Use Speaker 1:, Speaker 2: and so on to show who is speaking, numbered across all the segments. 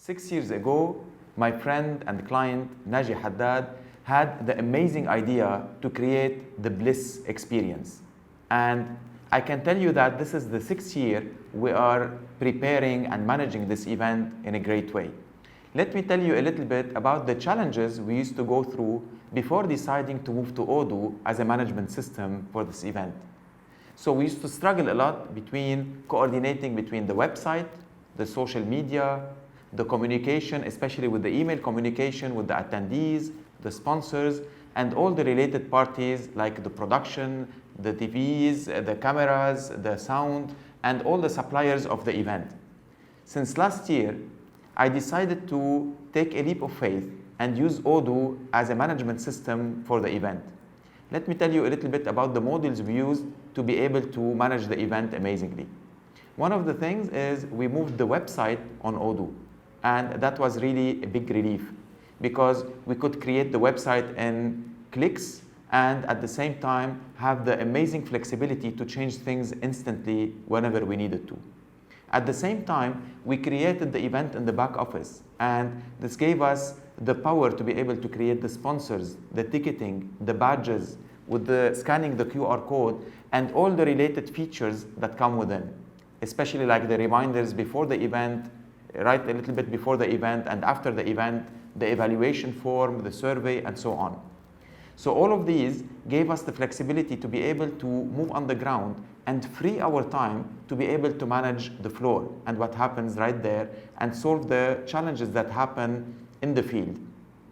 Speaker 1: 6 years ago, my friend and client, Naji Haddad, had the amazing idea to create the BLIS Experience. And I can tell you that this is the 6th year we are preparing and managing this event in a great way. Let me tell you a little bit about the challenges we used to go through before deciding to move to Odoo as a management system for this event. So we used to struggle a lot between coordinating between the website, the social media, the communication, especially with the email communication with the attendees, the sponsors, and all the related parties like the production, the TVs, the cameras, the sound, and all the suppliers of the event. Since last year, I decided to take a leap of faith and use Odoo as a management system for the event. Let me tell you a little bit about the modules we used to be able to manage the event amazingly. One of the things is we moved the website on Odoo, and that was really a big relief because we could create the website in clicks and at the same time have the amazing flexibility to change things instantly whenever we needed to. At the same time, we created the event in the back office, and this gave us the power to be able to create the sponsors, the ticketing, the badges, with the scanning the QR code, and all the related features that come within, especially like the reminders before the event, right a little bit before the event and after the event, the evaluation form, the survey, and so on. So all of these gave us the flexibility to be able to move on the ground and free our time to be able to manage the floor and what happens right there and solve the challenges that happen in the field.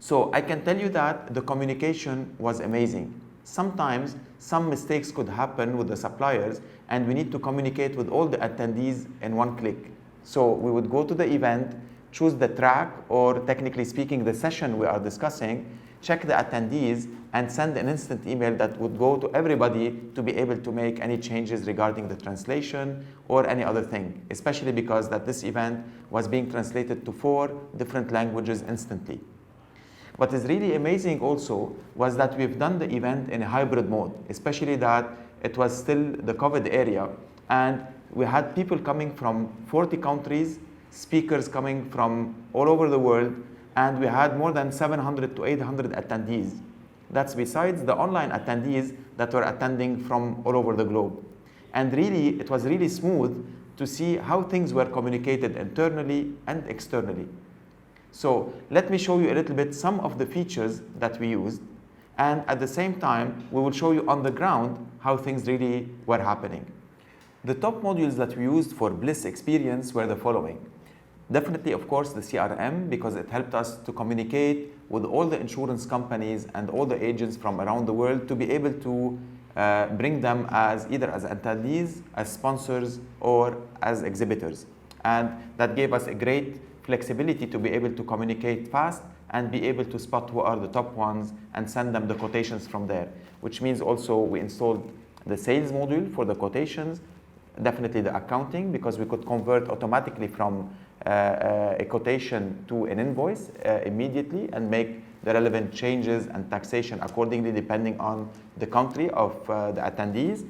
Speaker 1: So I can tell you that the communication was amazing. Sometimes some mistakes could happen with the suppliers and we need to communicate with all the attendees in one click. So we would go to the event, choose the track, or technically speaking, the session we are discussing, check the attendees, and send an instant email that would go to everybody to be able to make any changes regarding the translation or any other thing, especially because that this event was being translated to 4 different languages instantly. What is really amazing also was that we've done the event in a hybrid mode, especially that it was still the COVID area, and we had people coming from 40 countries, speakers coming from all over the world, and we had more than 700 to 800 attendees. That's besides the online attendees that were attending from all over the globe. And really, it was really smooth to see how things were communicated internally and externally. So let me show you a little bit some of the features that we used, and at the same time, we will show you on the ground how things really were happening. The top modules that we used for BLIS Experience were the following. Definitely, of course, the CRM, because it helped us to communicate with all the insurance companies and all the agents from around the world to be able to bring them as either as attendees, as sponsors, or as exhibitors. And that gave us a great flexibility to be able to communicate fast and be able to spot who are the top ones and send them the quotations from there, which means also we installed the sales module for the quotations, definitely the accounting, because we could convert automatically from a quotation to an invoice immediately and make the relevant changes and taxation accordingly depending on the country of the attendees.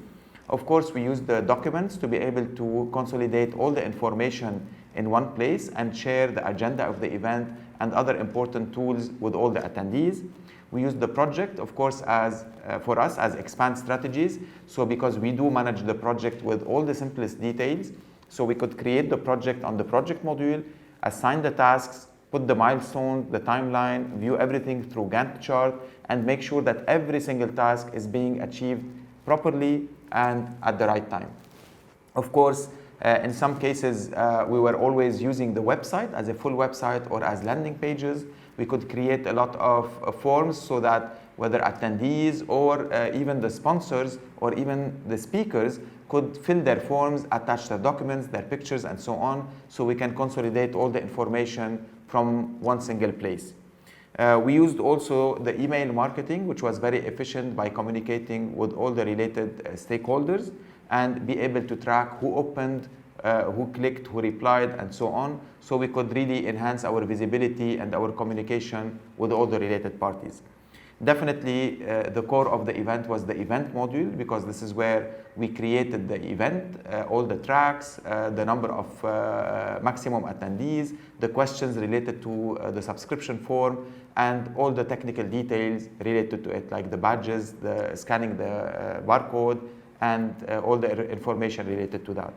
Speaker 1: Of course, we use the documents to be able to consolidate all the information in one place and share the agenda of the event and other important tools with all the attendees. We use the project, of course, as for us as expand strategies. So because we do manage the project with all the simplest details, so we could create the project on the project module, assign the tasks, put the milestones, the timeline, view everything through Gantt chart, and make sure that every single task is being achieved properly and at the right time. Of course, in some cases, we were always using the website as a full website or as landing pages. We could create a lot of forms so that whether attendees or even the sponsors or even the speakers could fill their forms, attach their documents, their pictures, and so on, so we can consolidate all the information from one single place. We used also the email marketing, which was very efficient by communicating with all the related stakeholders and be able to track who opened, who clicked, who replied, and so on, so we could really enhance our visibility and our communication with all the related parties. Definitely, the core of the event was the event module, because this is where we created the event, all the tracks, the number of maximum attendees, the questions related to the subscription form, and all the technical details related to it, like the badges, the scanning the barcode, and all the information related to that.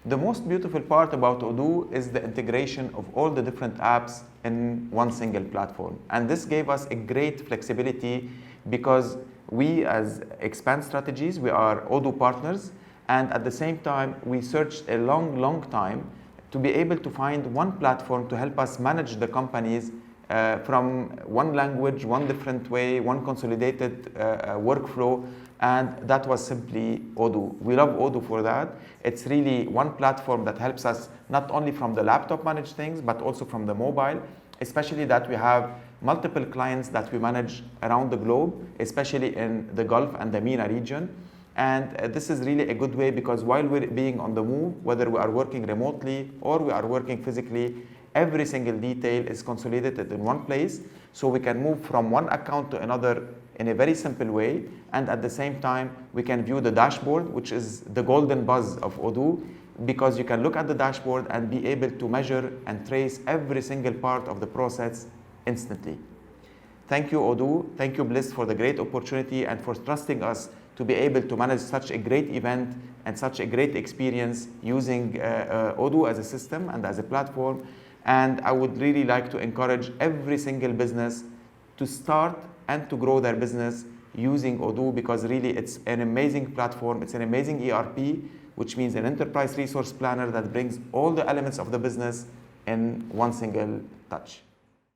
Speaker 1: The most beautiful part about Odoo is the integration of all the different apps in one single platform. And this gave us a great flexibility, because we as Expand Strategies, we are Odoo partners, and at the same time, we searched a long time to be able to find one platform to help us manage the companies from one language, one different way, one consolidated workflow, and that was simply Odoo. We love Odoo for that. It's really one platform that helps us not only from the laptop manage things, but also from the mobile, especially that we have multiple clients that we manage around the globe, especially in the Gulf and the MENA region. And this is really a good way, because while we're being on the move, whether we are working remotely or we are working physically, every single detail is consolidated in one place, so we can move from one account to another in a very simple way. And at the same time, we can view the dashboard, which is the golden buzz of Odoo, because you can look at the dashboard and be able to measure and trace every single part of the process instantly. Thank you, Odoo. Thank you, BLIS, for the great opportunity and for trusting us to be able to manage such a great event and such a great experience using Odoo as a system and as a platform. And I would really like to encourage every single business to start and to grow their business using Odoo, because really it's an amazing platform. It's an amazing ERP, which means an enterprise resource planner that brings all the elements of the business in one single touch.